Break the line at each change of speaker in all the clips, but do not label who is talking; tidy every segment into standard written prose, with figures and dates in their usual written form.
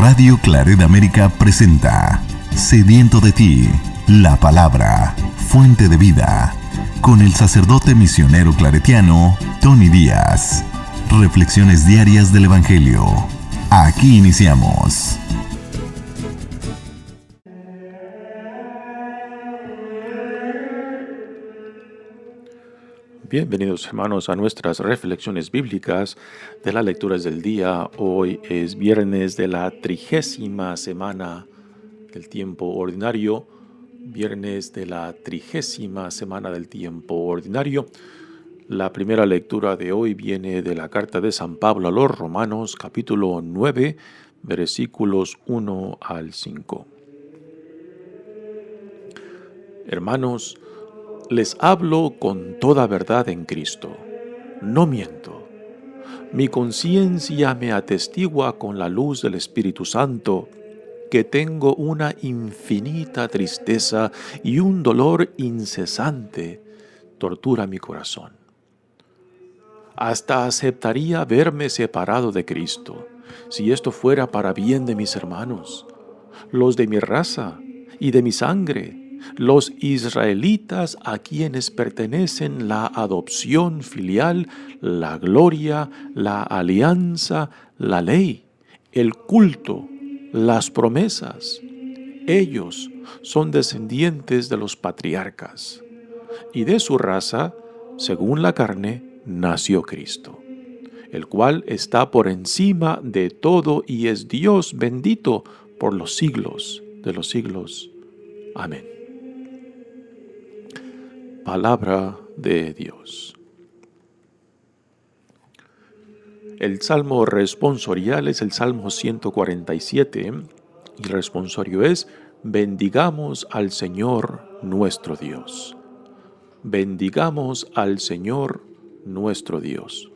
Radio Claret América presenta Sediento de ti, la palabra, fuente de vida, con el sacerdote misionero claretiano Tony Díaz. Reflexiones diarias del Evangelio. Aquí iniciamos.
Bienvenidos, hermanos, a nuestras reflexiones bíblicas de las lecturas del día. Hoy es viernes de la 30ª semana del tiempo ordinario. Viernes de la 30ª semana del tiempo ordinario. La primera lectura de hoy viene de la carta de San Pablo a los Romanos, capítulo 9, versículos 1 al 5. Hermanos, les hablo con toda verdad en Cristo. No miento. Mi conciencia me atestigua con la luz del Espíritu Santo que tengo una infinita tristeza y un dolor incesante tortura mi corazón. Hasta aceptaría verme separado de Cristo, si esto fuera para bien de mis hermanos, los de mi raza y de mi sangre, los israelitas a quienes pertenecen la adopción filial, la gloria, la alianza, la ley, el culto, las promesas. Ellos son descendientes de los patriarcas, y de su raza, según la carne, nació Cristo, el cual está por encima de todo y es Dios bendito por los siglos de los siglos. Amén. Palabra de Dios. El salmo responsorial es el Salmo 147 y el responsorio es: bendigamos al Señor nuestro Dios. Bendigamos al Señor nuestro Dios.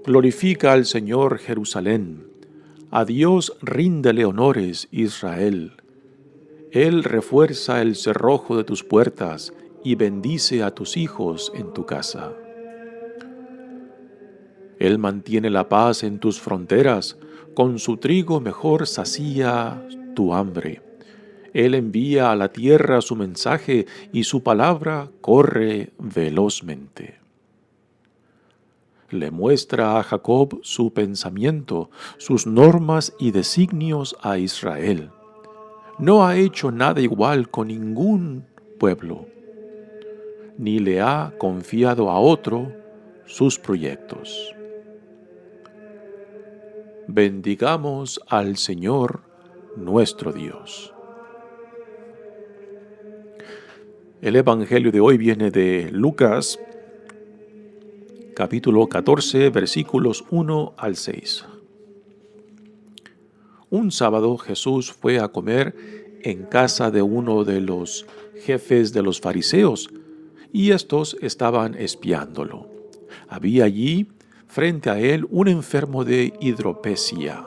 Glorifica al Señor Jerusalén. A Dios ríndele honores Israel. Él refuerza el cerrojo de tus puertas y bendice a tus hijos en tu casa. Él mantiene la paz en tus fronteras, con su trigo mejor sacía tu hambre. Él envía a la tierra su mensaje y su palabra corre velozmente. Le muestra a Jacob su pensamiento, sus normas y designios a Israel. No ha hecho nada igual con ningún pueblo, ni le ha confiado a otro sus proyectos. Bendigamos al Señor nuestro Dios. El Evangelio de hoy viene de Lucas, capítulo 14, versículos 1 al 6. Un sábado Jesús fue a comer en casa de uno de los jefes de los fariseos, y estos estaban espiándolo. Había allí, frente a él, un enfermo de hidropesia.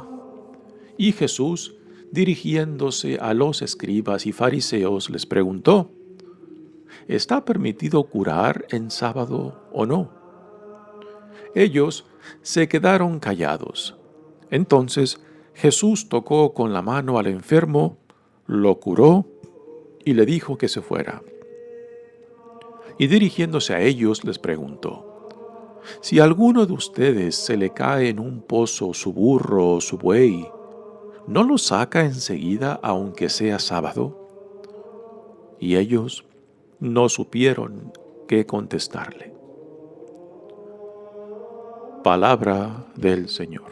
Y Jesús, dirigiéndose a los escribas y fariseos, les preguntó: ¿está permitido curar en sábado o no? Ellos se quedaron callados. Entonces Jesús tocó con la mano al enfermo, lo curó y le dijo que se fuera. Y dirigiéndose a ellos les preguntó: si a alguno de ustedes se le cae en un pozo su burro o su buey, ¿no lo saca enseguida aunque sea sábado? Y ellos no supieron qué contestarle. Palabra del Señor.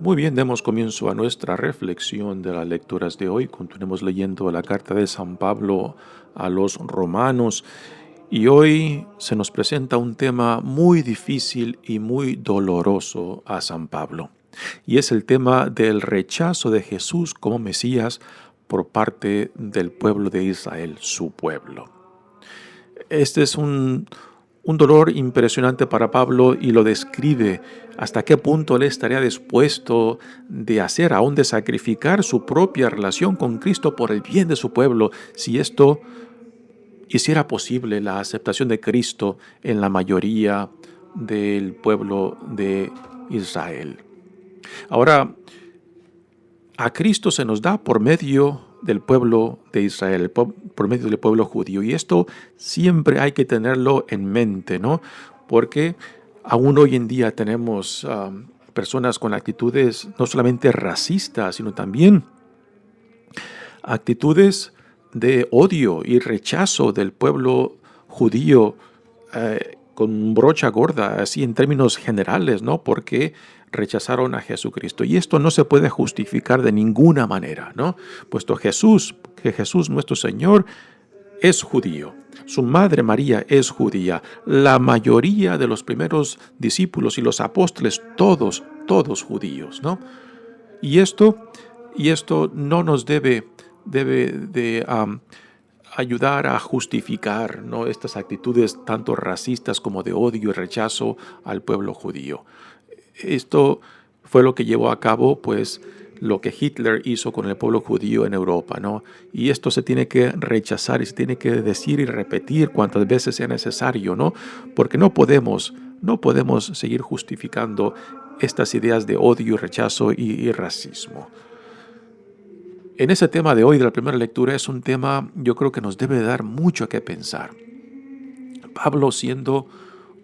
Muy bien, demos comienzo a nuestra reflexión de las lecturas de hoy. Continuemos leyendo la carta de San Pablo a los Romanos. Y hoy se nos presenta un tema muy difícil y muy doloroso a San Pablo. Y es el tema del rechazo de Jesús como Mesías por parte del pueblo de Israel, su pueblo. Este es un dolor impresionante para Pablo y lo describe hasta qué punto él estaría dispuesto de hacer, aún de sacrificar su propia relación con Cristo por el bien de su pueblo, si esto hiciera posible la aceptación de Cristo en la mayoría del pueblo de Israel. Ahora, a Cristo se nos da por medio del pueblo de Israel, por medio del pueblo judío. Y esto siempre hay que tenerlo en mente, ¿no? Porque aún hoy en día tenemos personas con actitudes no solamente racistas, sino también actitudes de odio y rechazo del pueblo judío con brocha gorda, así en términos generales, ¿no? Porque rechazaron a Jesucristo. Y esto no se puede justificar de ninguna manera, ¿no? Puesto que Jesús nuestro Señor es judío. Su madre María es judía. La mayoría de los primeros discípulos y los apóstoles, todos judíos, ¿no? Y esto no nos debe de ayudar a justificar, ¿no?, estas actitudes tanto racistas como de odio y rechazo al pueblo judío. Esto fue lo que llevó a cabo, pues, lo que Hitler hizo con el pueblo judío en Europa, ¿no? Y esto se tiene que rechazar y se tiene que decir y repetir cuantas veces sea necesario, ¿no? Porque no podemos seguir justificando estas ideas de odio, rechazo y racismo. En ese tema de hoy, de la primera lectura, es un tema, yo creo que nos debe dar mucho que pensar. Pablo, siendo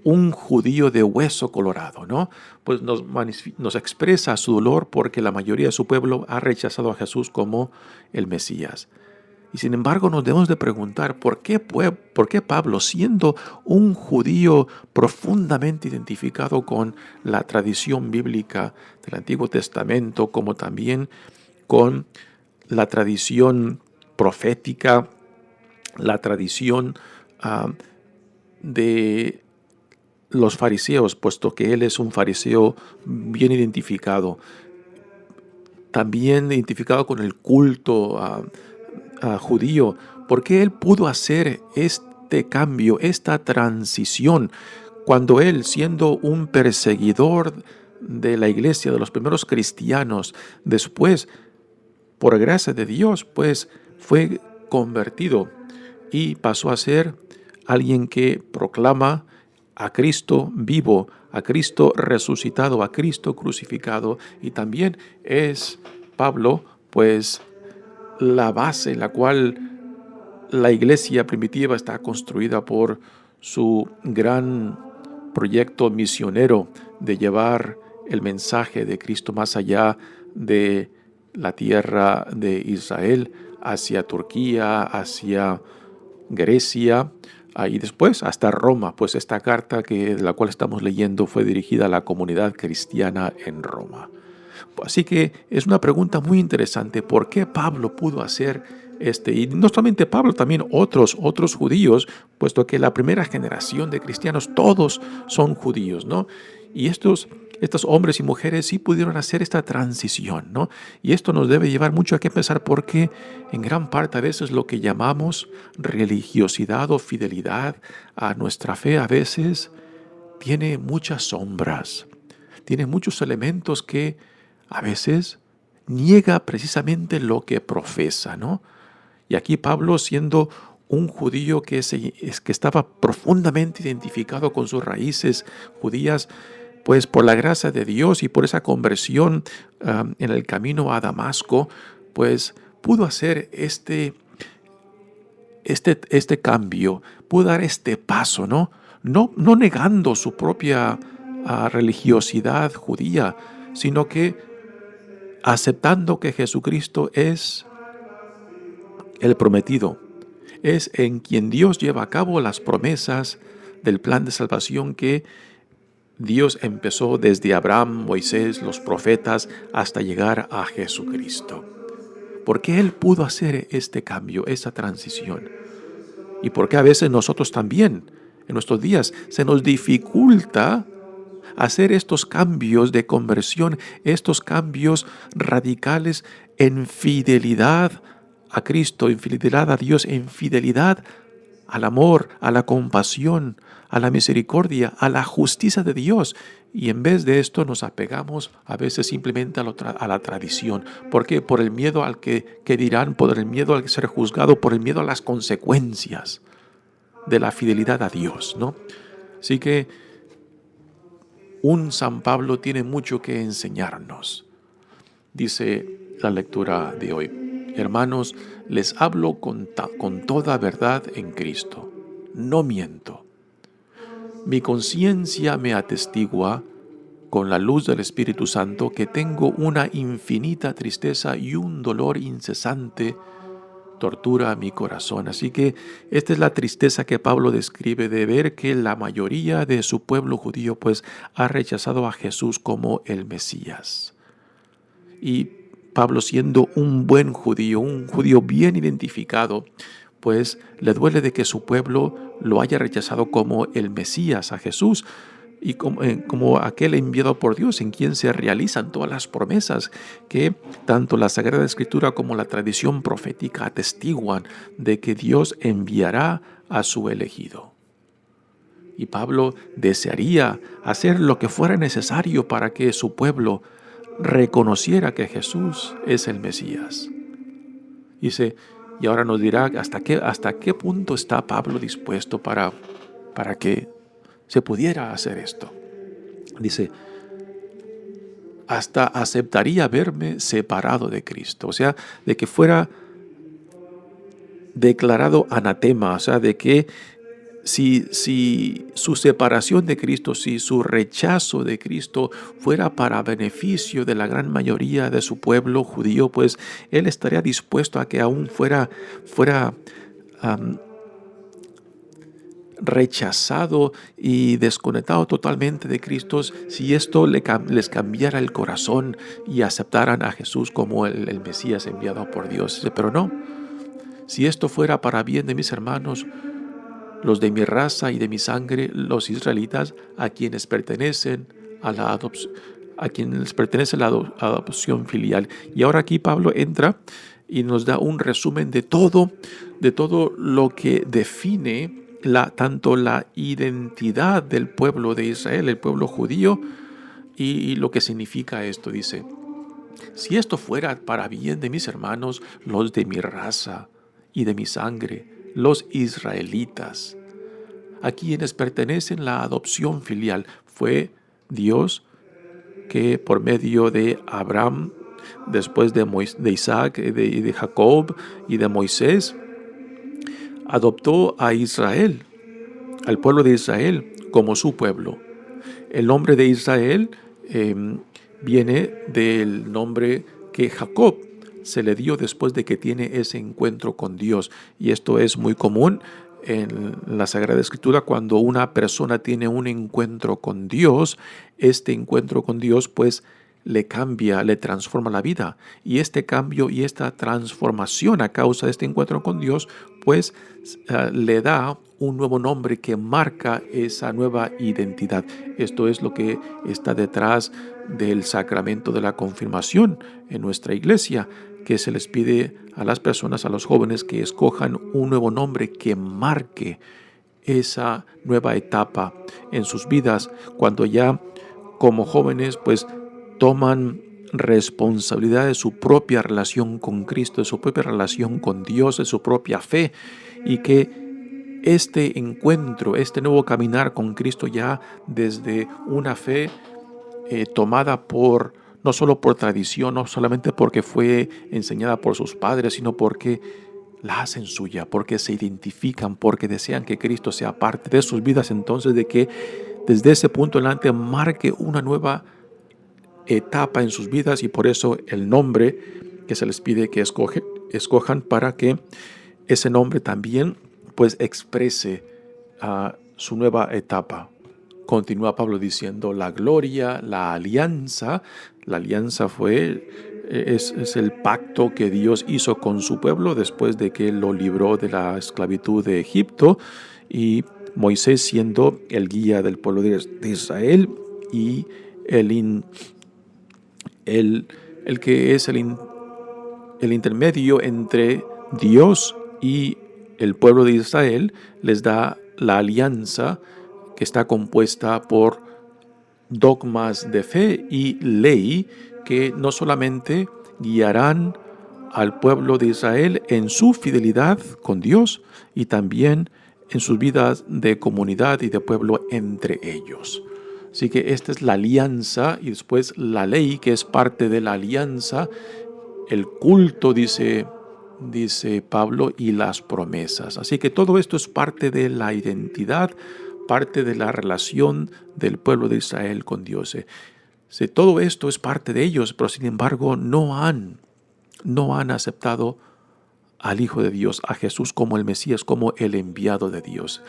un judío de hueso colorado, ¿no?, pues nos expresa su dolor porque la mayoría de su pueblo ha rechazado a Jesús como el Mesías. Y sin embargo nos debemos de preguntar ¿por qué Pablo, siendo un judío profundamente identificado con la tradición bíblica del Antiguo Testamento, como también con la tradición profética, la tradición de los fariseos, puesto que él es un fariseo bien identificado, también identificado con el culto judío, porque él pudo hacer este cambio, esta transición, cuando él, siendo un perseguidor de la iglesia, de los primeros cristianos, después, por gracia de Dios, pues fue convertido y pasó a ser alguien que proclama a Cristo vivo, a Cristo resucitado, a Cristo crucificado. Y también es Pablo, pues, la base en la cual la iglesia primitiva está construida por su gran proyecto misionero de llevar el mensaje de Cristo más allá de la tierra de Israel, hacia Turquía, hacia Grecia, y después hasta Roma, pues esta carta de la cual estamos leyendo fue dirigida a la comunidad cristiana en Roma. Así que es una pregunta muy interesante, ¿por qué Pablo pudo hacer y no solamente Pablo, también otros judíos, puesto que la primera generación de cristianos todos son judíos, ¿no? Y estos hombres y mujeres sí pudieron hacer esta transición, ¿no? Y esto nos debe llevar mucho a qué pensar, porque en gran parte a veces lo que llamamos religiosidad o fidelidad a nuestra fe a veces tiene muchas sombras, tiene muchos elementos que a veces niega precisamente lo que profesa, ¿no? Y aquí Pablo, siendo un judío que estaba profundamente identificado con sus raíces judías, pues por la gracia de Dios y por esa conversión en el camino a Damasco, pues pudo hacer este cambio, pudo dar este paso, ¿no? No negando su propia religiosidad judía, sino que aceptando que Jesucristo es el prometido, es en quien Dios lleva a cabo las promesas del plan de salvación que Dios empezó desde Abraham, Moisés, los profetas, hasta llegar a Jesucristo. Porque Él pudo hacer este cambio, esa transición. Y porque a veces nosotros también, en nuestros días, se nos dificulta hacer estos cambios de conversión, estos cambios radicales en fidelidad a Cristo, en fidelidad a Dios, en fidelidad al amor, a la compasión, a la misericordia, a la justicia de Dios. Y en vez de esto nos apegamos a veces simplemente a la tradición. ¿Por qué? Por el miedo al que dirán, por el miedo al ser juzgado, por el miedo a las consecuencias de la fidelidad a Dios, ¿no? Así que un San Pablo tiene mucho que enseñarnos. Dice la lectura de hoy: hermanos, les hablo con toda verdad en Cristo. No miento. Mi conciencia me atestigua con la luz del Espíritu Santo que tengo una infinita tristeza y un dolor incesante tortura mi corazón. Así que esta es la tristeza que Pablo describe de ver que la mayoría de su pueblo judío pues ha rechazado a Jesús como el Mesías. Y Pablo, siendo un buen judío, un judío bien identificado, pues le duele de que su pueblo lo haya rechazado como el Mesías, a Jesús, y como aquel enviado por Dios en quien se realizan todas las promesas que tanto la Sagrada Escritura como la tradición profética atestiguan de que Dios enviará a su elegido. Y Pablo desearía hacer lo que fuera necesario para que su pueblo reconociera que Jesús es el Mesías. Dice, y ahora nos dirá hasta qué punto está Pablo dispuesto para que se pudiera hacer esto. Dice, hasta aceptaría verme separado de Cristo, o sea, de que fuera declarado anatema, o sea, de que si su separación de Cristo, si su rechazo de Cristo fuera para beneficio de la gran mayoría de su pueblo judío, pues él estaría dispuesto a que aún fuera rechazado y desconectado totalmente de Cristo, si esto les cambiara el corazón y aceptaran a Jesús como el Mesías enviado por Dios. Pero no, si esto fuera para bien de mis hermanos, los de mi raza y de mi sangre, los israelitas, a quienes pertenece la adopción filial. Y ahora aquí Pablo entra y nos da un resumen de todo lo que define tanto la identidad del pueblo de Israel, el pueblo judío, y lo que significa esto. Dice, si esto fuera para bien de mis hermanos, los de mi raza y de mi sangre, los israelitas, a quienes pertenecen la adopción filial, fue Dios que por medio de Abraham, después de Isaac, de Jacob y de Moisés, adoptó a Israel, al pueblo de Israel, como su pueblo. El nombre de Israel viene del nombre que Jacob se le dio después de que tiene ese encuentro con Dios. Y esto es muy común en la Sagrada Escritura. Cuando una persona tiene un encuentro con Dios, este encuentro con Dios pues le cambia, le transforma la vida. Y este cambio y esta transformación a causa de este encuentro con Dios pues le da un nuevo nombre que marca esa nueva identidad. Esto es lo que está detrás del sacramento de la confirmación en nuestra iglesia, que se les pide a las personas, a los jóvenes, que escojan un nuevo nombre que marque esa nueva etapa en sus vidas, cuando ya como jóvenes pues toman responsabilidad de su propia relación con Cristo, de su propia relación con Dios, de su propia fe, y que este encuentro, este nuevo caminar con Cristo ya desde una fe tomada no solo por tradición, no solamente porque fue enseñada por sus padres, sino porque la hacen suya, porque se identifican, porque desean que Cristo sea parte de sus vidas, entonces de que desde ese punto en adelante marque una nueva etapa en sus vidas, y por eso el nombre que se les pide que escojan para que ese nombre también pues exprese su nueva etapa. Continúa Pablo diciendo, la gloria, la alianza es el pacto que Dios hizo con su pueblo después de que lo libró de la esclavitud de Egipto, y Moisés siendo el guía del pueblo de Israel y el que es el intermedio entre Dios y el pueblo de Israel, les da la alianza que está compuesta por dogmas de fe y ley que no solamente guiarán al pueblo de Israel en su fidelidad con Dios y también en sus vidas de comunidad y de pueblo entre ellos. Así que esta es la alianza y después la ley, que es parte de la alianza, el culto, dice Pablo, y las promesas. Así que todo esto es parte de la identidad, parte de la relación del pueblo de Israel con Dios. Todo esto es parte de ellos, pero sin embargo no han aceptado al Hijo de Dios, a Jesús como el Mesías, como el enviado de Dios.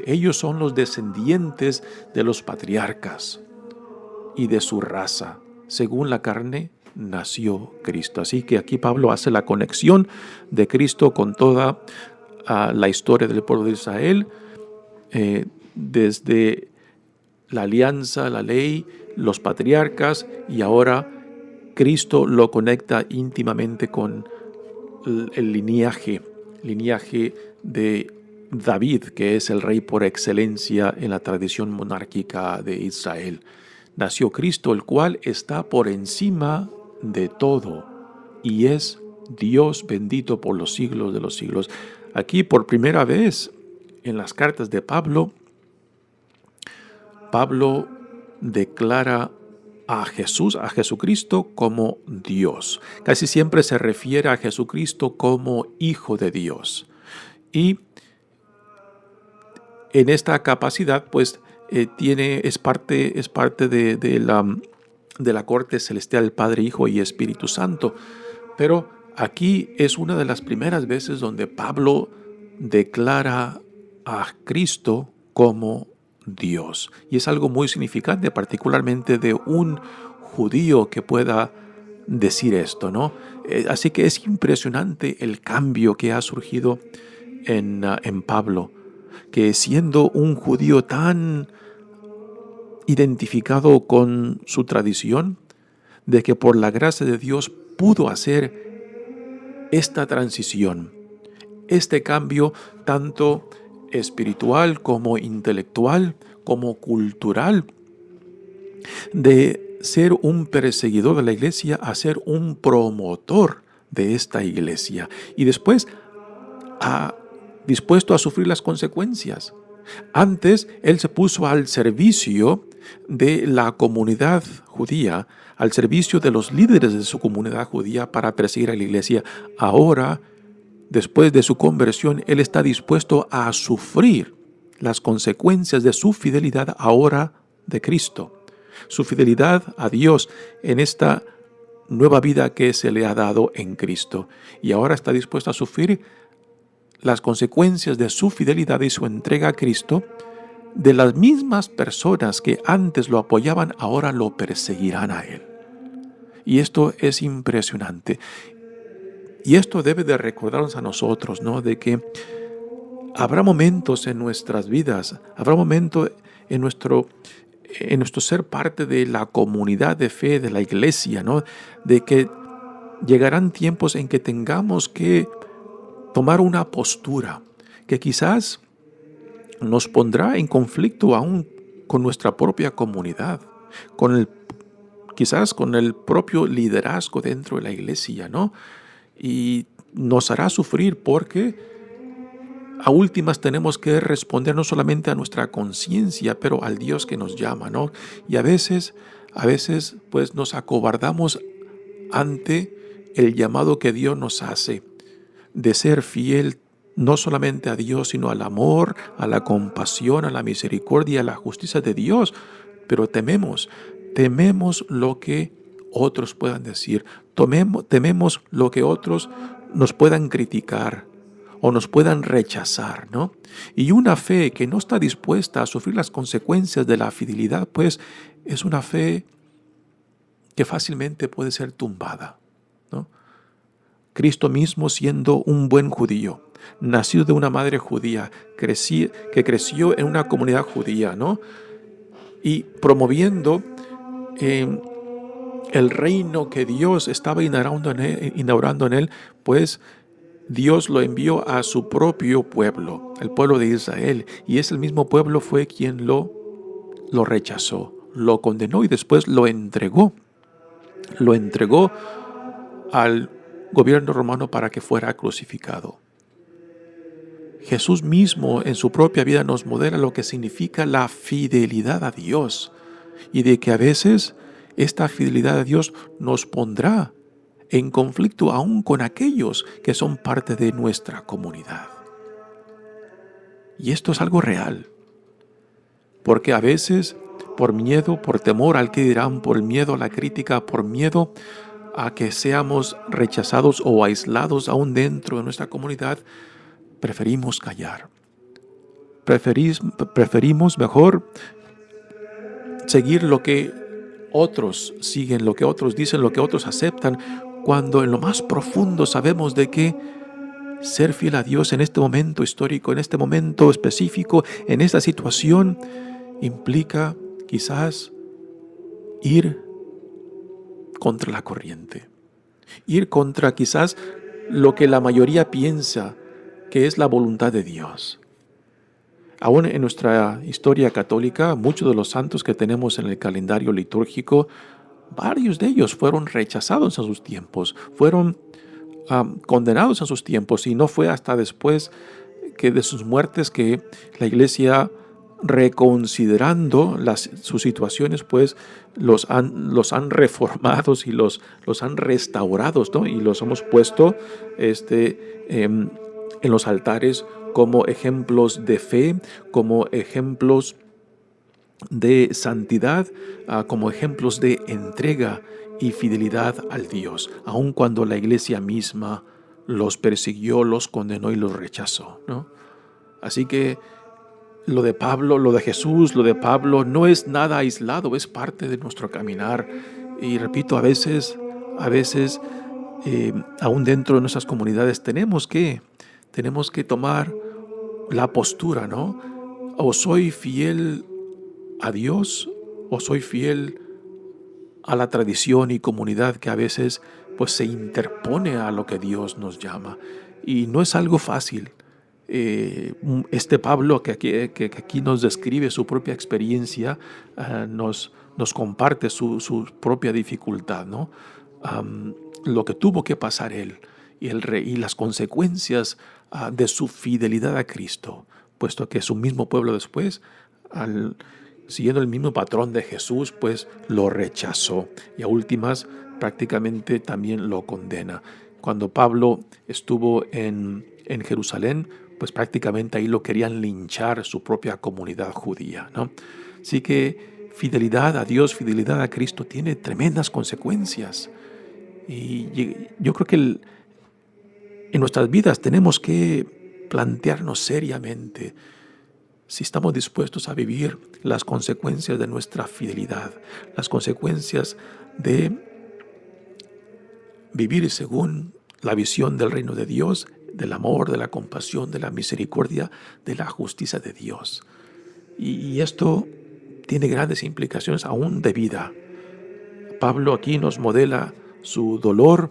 Ellos son los descendientes de los patriarcas y de su raza. Según la carne, nació Cristo. Así que aquí Pablo hace la conexión de Cristo con toda la historia del pueblo de Israel, desde la alianza, la ley, los patriarcas, y ahora Cristo lo conecta íntimamente con el linaje de David, que es el rey por excelencia en la tradición monárquica de Israel. Nació Cristo, el cual está por encima de todo y es Dios bendito por los siglos de los siglos. Aquí por primera vez en las cartas de Pablo declara a Jesucristo como Dios. Casi siempre se refiere a Jesucristo como Hijo de Dios. Y en esta capacidad, pues, es parte de la corte celestial, Padre, Hijo y Espíritu Santo. Pero aquí es una de las primeras veces donde Pablo declara a Cristo como Dios. Y es algo muy significante, particularmente de un judío que pueda decir esto, ¿no? Así que es impresionante el cambio que ha surgido en Pablo, que siendo un judío tan identificado con su tradición, de que por la gracia de Dios pudo hacer esta transición, este cambio tanto espiritual como intelectual, como cultural, de ser un perseguidor de la iglesia a ser un promotor de esta iglesia, y después dispuesto a sufrir las consecuencias. Antes él se puso al servicio de la comunidad judía, al servicio de los líderes de su comunidad judía para perseguir a la iglesia. Ahora, después de su conversión, él está dispuesto a sufrir las consecuencias de su fidelidad ahora de Cristo, su fidelidad a Dios en esta nueva vida que se le ha dado en Cristo. Y ahora está dispuesto a sufrir las consecuencias de su fidelidad y su entrega a Cristo, de las mismas personas que antes lo apoyaban, ahora lo perseguirán a él. Y esto es impresionante. Y esto debe de recordarnos a nosotros, ¿no? De que habrá momentos en nuestras vidas, habrá momentos en nuestro ser parte de la comunidad de fe, de la iglesia, ¿no? De que llegarán tiempos en que tengamos que tomar una postura que quizás nos pondrá en conflicto aún con nuestra propia comunidad, quizás con el propio liderazgo dentro de la iglesia, ¿no? Y nos hará sufrir porque a últimas tenemos que responder no solamente a nuestra conciencia, pero al Dios que nos llama, ¿no? Y a veces pues nos acobardamos ante el llamado que Dios nos hace de ser fiel no solamente a Dios, sino al amor, a la compasión, a la misericordia, a la justicia de Dios. Pero tememos lo que otros puedan decir, tememos lo que otros nos puedan criticar o nos puedan rechazar, ¿no? Y una fe que no está dispuesta a sufrir las consecuencias de la fidelidad, pues es una fe que fácilmente puede ser tumbada, ¿no? Cristo mismo, siendo un buen judío, nacido de una madre judía, que creció en una comunidad judía, ¿no? Y promoviendo el reino que Dios estaba inaugurando en él, pues Dios lo envió a su propio pueblo, el pueblo de Israel, y ese mismo pueblo fue quien lo rechazó, lo condenó y después lo entregó al gobierno romano para que fuera crucificado. Jesús mismo en su propia vida nos modela lo que significa la fidelidad a Dios. y de que a veces esta fidelidad a Dios nos pondrá en conflicto aún con aquellos que son parte de nuestra comunidad. Y esto es algo real, porque a veces por miedo, por temor al que dirán, por miedo a la crítica, por miedo a que seamos rechazados o aislados aún dentro de nuestra comunidad, preferimos callar. Preferimos mejor seguir lo que otros siguen, lo que otros dicen, lo que otros aceptan, cuando en lo más profundo sabemos de que ser fiel a Dios en este momento histórico, en este momento específico, en esta situación, implica quizás ir contra la corriente, ir contra quizás lo que la mayoría piensa que es la voluntad de Dios. Aún en nuestra historia católica, muchos de los santos que tenemos en el calendario litúrgico, varios de ellos fueron rechazados en sus tiempos, fueron condenados en sus tiempos, y no fue hasta después que de sus muertes que la Iglesia, reconsiderando sus situaciones, pues los han reformado y los han restaurado, ¿no? Y los hemos puesto en los altares como ejemplos de fe, como ejemplos de santidad, como ejemplos de entrega y fidelidad al Dios, aun cuando la Iglesia misma los persiguió, los condenó y los rechazó, ¿no? Así que lo de Pablo, lo de Jesús, lo de Pablo no es nada aislado, es parte de nuestro caminar. Y repito, a veces, aún dentro de nuestras comunidades tenemos que tomar la postura, ¿no? O soy fiel a Dios o soy fiel a la tradición y comunidad que a veces pues se interpone a lo que Dios nos llama. Y no es algo fácil. Este Pablo que aquí nos describe su propia experiencia, nos comparte su propia dificultad, ¿no? Lo que tuvo que pasar él y las consecuencias de su fidelidad a Cristo, puesto que su mismo pueblo después, siguiendo el mismo patrón de Jesús, pues lo rechazó y a últimas prácticamente también lo condena. Cuando Pablo estuvo en Jerusalén, pues prácticamente ahí lo querían linchar su propia comunidad judía, ¿no? Así que fidelidad a Dios, fidelidad a Cristo tiene tremendas consecuencias. Y yo creo que en nuestras vidas tenemos que plantearnos seriamente si estamos dispuestos a vivir las consecuencias de nuestra fidelidad, las consecuencias de vivir según la visión del reino de Dios, del amor, de la compasión, de la misericordia, de la justicia de Dios. Y esto tiene grandes implicaciones aún de vida. Pablo aquí nos modela su dolor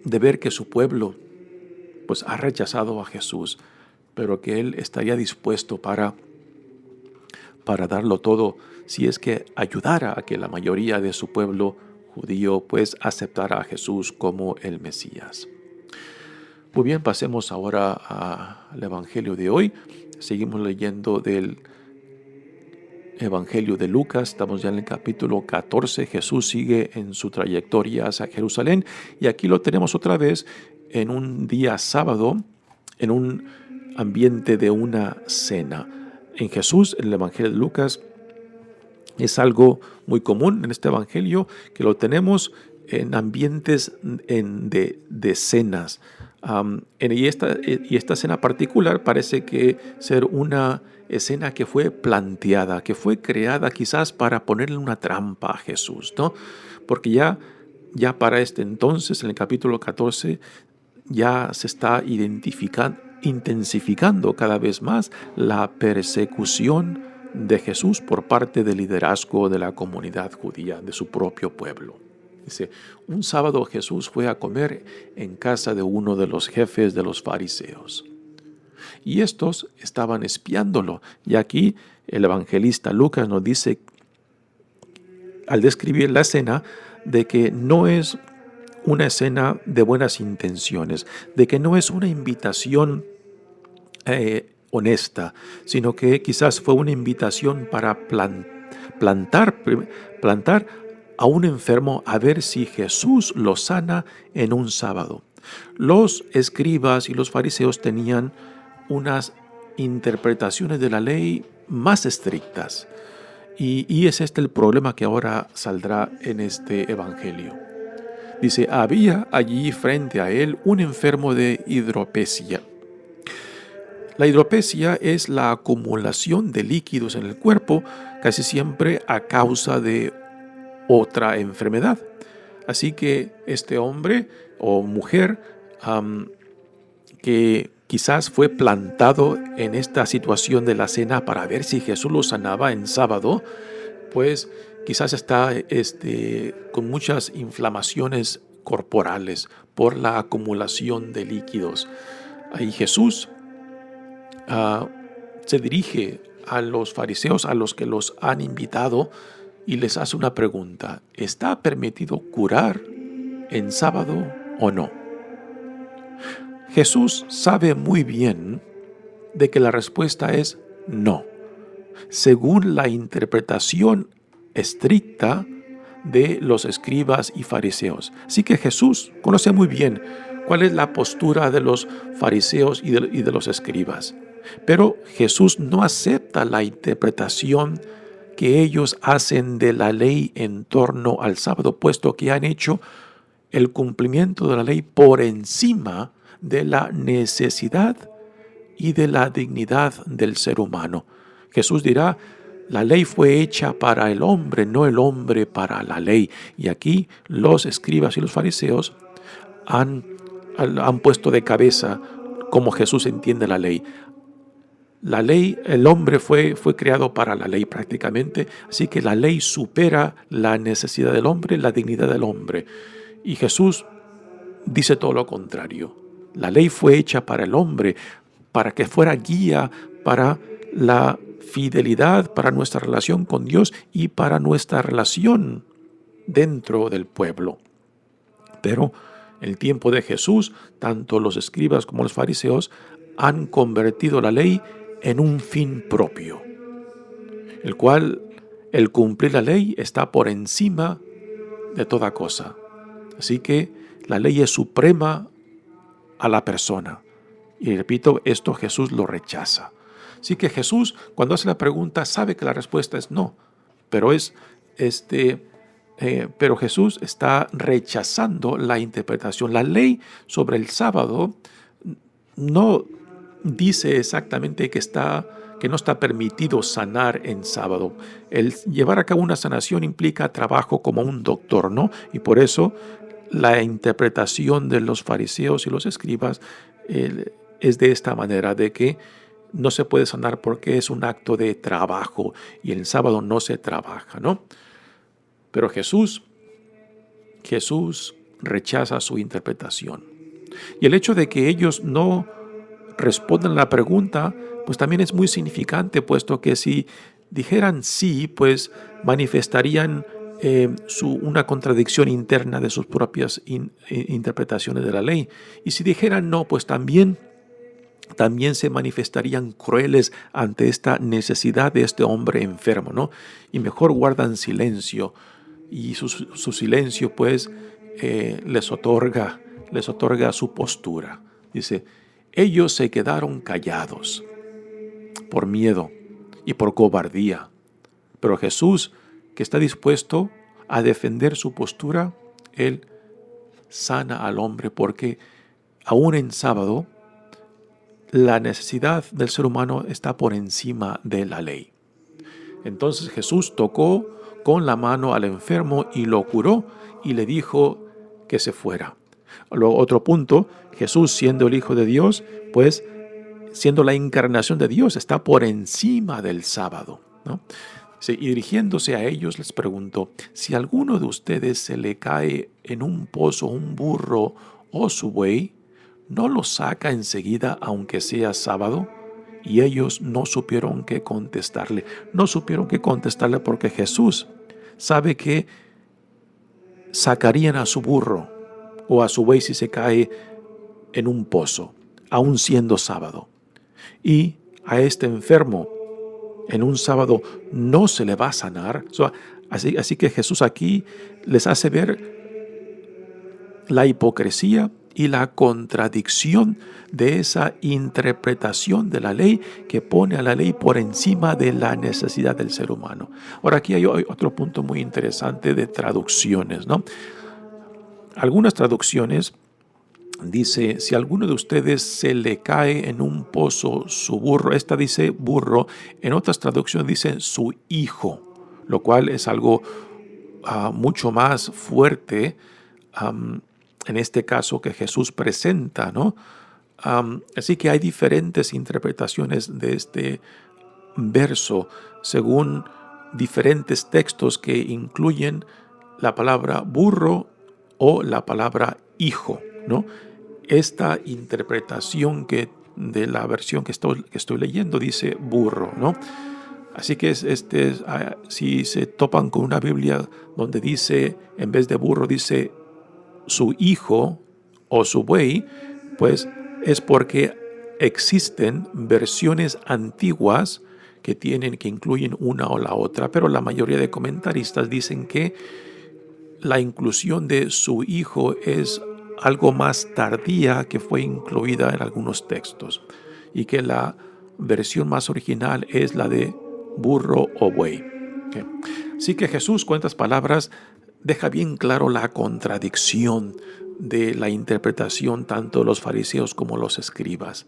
de ver que su pueblo pues ha rechazado a Jesús, pero que él estaría dispuesto para darlo todo si es que ayudara a que la mayoría de su pueblo judío pues aceptara a Jesús como el Mesías. Muy bien, pasemos ahora al Evangelio de hoy. Seguimos leyendo del Evangelio de Lucas, estamos ya en el capítulo 14. Jesús sigue en su trayectoria hacia Jerusalén y aquí lo tenemos otra vez en un día sábado, en un ambiente de una cena. En Jesús, en el Evangelio de Lucas, es algo muy común en este Evangelio que lo tenemos en ambientes de cenas. Y esta cena particular parece que ser una escena que fue planteada, que fue creada quizás para ponerle una trampa a Jesús, ¿no? Porque ya para este entonces, en el capítulo 14, ya se está intensificando cada vez más la persecución de Jesús por parte del liderazgo de la comunidad judía, de su propio pueblo. Dice, un sábado Jesús fue a comer en casa de uno de los jefes de los fariseos. Y estos estaban espiándolo. Y aquí el evangelista Lucas nos dice, al describir la escena, de que no es una escena de buenas intenciones, de que no es una invitación honesta, sino que quizás fue una invitación para plantar a un enfermo a ver si Jesús lo sana en un sábado. Los escribas y los fariseos tenían unas interpretaciones de la ley más estrictas. Y es este el problema que ahora saldrá en este evangelio. Dice, había allí frente a él un enfermo de hidropesia. La hidropesia es la acumulación de líquidos en el cuerpo, casi siempre a causa de otra enfermedad. Así que este hombre o mujer que quizás fue plantado en esta situación de la cena para ver si Jesús lo sanaba en sábado, pues quizás está con muchas inflamaciones corporales por la acumulación de líquidos. Ahí Jesús se dirige a los fariseos, a los que los han invitado, y les hace una pregunta: ¿está permitido curar en sábado o no? Jesús sabe muy bien de que la respuesta es no, según la interpretación estricta de los escribas y fariseos. Así que Jesús conoce muy bien cuál es la postura de los fariseos y de los escribas. Pero Jesús no acepta la interpretación que ellos hacen de la ley en torno al sábado, puesto que han hecho el cumplimiento de la ley por encima de la necesidad y de la dignidad del ser humano. Jesús dirá, la ley fue hecha para el hombre, no el hombre para la ley. Y aquí los escribas y los fariseos han puesto de cabeza cómo Jesús entiende la ley. La ley, el hombre fue creado para la ley prácticamente, así que la ley supera la necesidad del hombre, la dignidad del hombre. Y Jesús dice todo lo contrario. La ley fue hecha para el hombre, para que fuera guía para la fidelidad, para nuestra relación con Dios y para nuestra relación dentro del pueblo. Pero en el tiempo de Jesús, tanto los escribas como los fariseos han convertido la ley en un fin propio, el cual el cumplir la ley está por encima de toda cosa. Así que la ley es suprema a la persona. Y repito, esto Jesús lo rechaza. Así que Jesús, cuando hace la pregunta, sabe que la respuesta es no, pero pero Jesús está rechazando la interpretación. La ley sobre el sábado no dice exactamente que no está permitido sanar en sábado. El llevar a cabo una sanación implica trabajo como un doctor, ¿no? Y por eso la interpretación de los fariseos y los escribas es de esta manera, de que no se puede sanar porque es un acto de trabajo y el sábado no se trabaja, ¿no? Pero Jesús rechaza su interpretación. Y el hecho de que ellos no respondan a la pregunta, pues también es muy significante, puesto que si dijeran sí, pues manifestarían una contradicción interna de sus propias interpretaciones de la ley. Y si dijeran no, pues también se manifestarían crueles ante esta necesidad de este hombre enfermo, ¿no? Y mejor guardan silencio, y su silencio pues les otorga su postura. Dice, ellos se quedaron callados por miedo y por cobardía, pero Jesús, que está dispuesto a defender su postura, Él sana al hombre, porque aún en sábado la necesidad del ser humano está por encima de la ley. Entonces Jesús tocó con la mano al enfermo y lo curó y le dijo que se fuera. Luego, otro punto, Jesús, siendo el Hijo de Dios, pues siendo la encarnación de Dios, está por encima del sábado, ¿no? Y dirigiéndose a ellos les preguntó, si a alguno de ustedes se le cae en un pozo un burro o su buey, ¿no lo saca enseguida aunque sea sábado? Y ellos no supieron qué contestarle. No supieron qué contestarle porque Jesús sabe que sacarían a su burro o a su buey si se cae en un pozo, aun siendo sábado. Y a este enfermo en un sábado no se le va a sanar. Así que Jesús aquí les hace ver la hipocresía y la contradicción de esa interpretación de la ley que pone a la ley por encima de la necesidad del ser humano. Ahora, aquí hay otro punto muy interesante de traducciones, ¿no? Algunas traducciones dice, si a alguno de ustedes se le cae en un pozo su burro, esta dice burro, en otras traducciones dice su hijo, lo cual es algo mucho más fuerte en este caso que Jesús presenta, ¿no? Así que hay diferentes interpretaciones de este verso según diferentes textos que incluyen la palabra burro o la palabra hijo, ¿no? Esta interpretación de la versión que estoy leyendo dice burro, ¿no? Así que si se topan con una Biblia donde dice, en vez de burro, dice su hijo o su buey, pues es porque existen versiones antiguas que incluyen una o la otra, pero la mayoría de comentaristas dicen que la inclusión de su hijo es algo más tardía que fue incluida en algunos textos y que la versión más original es la de burro o buey. Okay. Así que Jesús, con estas palabras, deja bien claro la contradicción de la interpretación tanto de los fariseos como los escribas.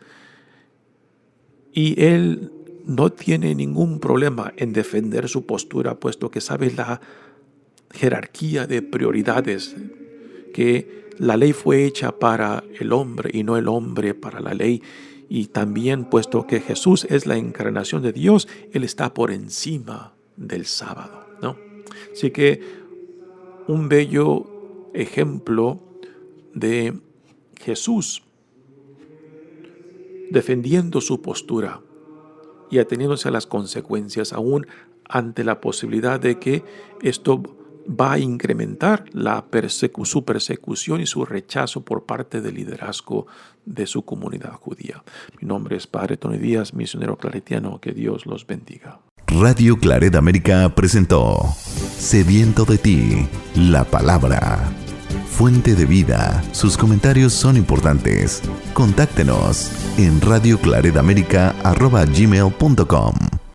Y él no tiene ningún problema en defender su postura, puesto que sabe la jerarquía de prioridades, que la ley fue hecha para el hombre y no el hombre para la ley. Y también, puesto que Jesús es la encarnación de Dios, Él está por encima del sábado, ¿no? Así que un bello ejemplo de Jesús defendiendo su postura y ateniéndose a las consecuencias, aún ante la posibilidad de que esto va a incrementar su persecución y su rechazo por parte del liderazgo de su comunidad judía. Mi nombre es Padre Tony Díaz, misionero claretiano. Que Dios los bendiga.
Radio Claret América presentó Sediento de ti, la palabra. Fuente de vida. Sus comentarios son importantes. Contáctenos en radioclaretamerica@gmail.com.